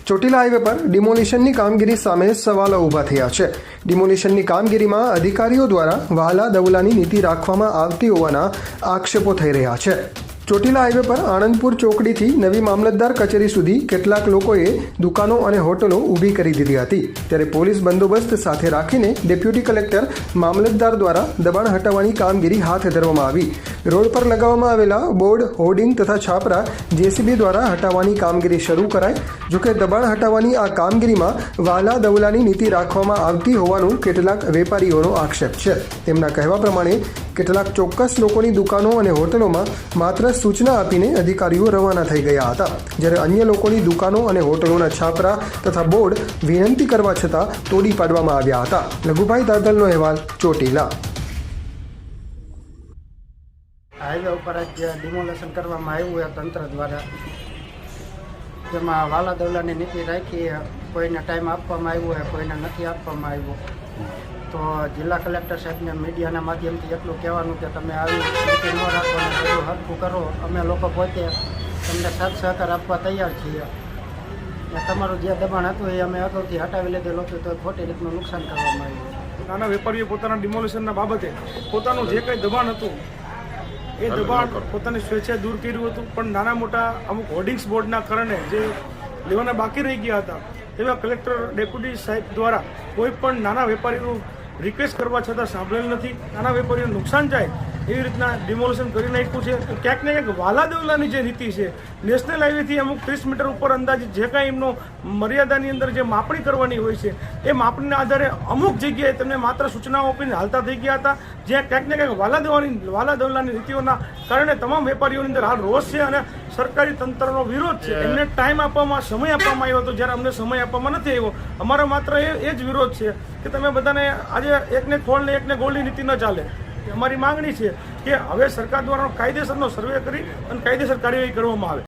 Chotila highway પર ડિમોલિશનની કામગીરી સામે સવાલો ઊભા થયા છે। ડિમોલિશનની કામગીરીમાં અધિકારીઓ દ્વારા વહાલા દવલાની નીતિ રાખવામાં આવતી હોવાના આક્ષેપો થઈ રહ્યા છે। ચોટીલા હાઈવે પર આણંદપુર ચોકડીથી નવી મામલતદાર કચેરી સુધી કેટલાક લોકોએ દુકાનો અને હોટલો ઊભી કરી દીધી હતી, ત્યારે પોલીસ બંદોબસ્ત સાથે રાખીને ડેપ્યુટી કલેક્ટર મામલતદાર દ્વારા દબાણ હટાવવાની કામગીરી હાથ ધરવામાં આવી। રોડ પર લગાવવામાં આવેલા બોર્ડ, હોર્ડિંગ તથા છાપરા જેસીબી દ્વારા હટાવવાની કામગીરી શરૂ કરાઈ। જોકે દબાણ હટાવવાની આ કામગીરીમાં વહાલા દવલાની નીતિ રાખવામાં આવતી હોવાનું કેટલાક વેપારીઓનો આક્ષેપ છે। તેમના કહેવા પ્રમાણે કેટલાક ચોક્કસ લોકોની દુકાનો અને હોટલોમાં માત્ર સૂચના આપીને અધિકારીઓ રવાના થઈ ગયા હતા, જ્યારે અન્ય લોકોની દુકાનો અને હોટલોના છાપરા તથા બોર્ડ વિનંતી કરવા છતાં તોડી પાડવામાં આવ્યા હતા। લઘુભાઈ દાદલનો અહેવાલ, ચોટીલા। હાઈવે ઉપર જ ડિમોલેશન કરવામાં આવ્યું છે તંત્ર દ્વારા, જેમાં વાલા દવલાની નીતિ રાખી, કોઈને ટાઈમ આપવામાં આવ્યો છે, કોઈને નથી આપવામાં આવ્યો। તો જિલ્લા કલેક્ટર સાહેબને મીડિયાના માધ્યમથી એટલું કહેવાનું કે તમે આવી નીતિ ન રાખો અને બધું હરખું કરો। અમે લોકો પોતે તમને સાથ સહકાર આપવા તૈયાર છીએ। તમારું જે દબાણ હતું એ અમે અગાઉથી હટાવી લીધેલું હતું, તો ખોટી રીતનું નુકસાન કરવામાં આવ્યું। નાના વેપારીઓ પોતાના ડિમોલિશનના બાબતે પોતાનું જે કંઈ દબાણ હતું એ દબાણ પોતાની સ્વેચ્છાએ દૂર કર્યું હતું, પણ નાના મોટા અમુક હોર્ડિંગ્સ બોર્ડના કારણે જે લેવાના બાકી રહી ગયા હતા, એવા કલેક્ટર ડેપ્યુટી સાહેબ દ્વારા કોઈ પણ નાના વેપારીનું રિક્વેસ્ટ કરવા છતાં સાંભળેલ નથી। નાના વેપારીઓને નુકસાન જાય એવી રીતના ડિમોલિશન કરી નાખ્યું છે। ક્યાંક ને ક્યાંક વાલા દવલાની જે નીતિ છે, નેશનલ હાઈવેથી અમુક 30 મીટર ઉપર અંદાજિત જે કાંઈ એમનો મર્યાદાની અંદર જે માપણી કરવાની હોય છે, એ માપણીના આધારે અમુક જગ્યાએ તેમને માત્ર સૂચનાઓ આપીને હાલતા થઈ ગયા હતા, જ્યાં ક્યાંક ને ક્યાંક વાલા દવલાની નીતિઓના કારણે તમામ વેપારીઓની અંદર હાલ રોષ છે અને સરકારી તંત્રનો વિરોધ છે। એમને ટાઈમ આપવામાં, સમય આપવામાં આવ્યો હતો, જ્યારે અમને સમય આપવામાં નથી આવ્યો। અમારો માત્ર એ જ વિરોધ છે કે તમે બધાને આજે એકને ખોળ ને એકને ગોળની નીતિ ન ચાલે। અમારી માંગણી છે કે હવે સરકાર દ્વારા કાયદેસરનો સર્વે કરી અને કાયદેસર કાર્યવાહી કરવામાં આવે।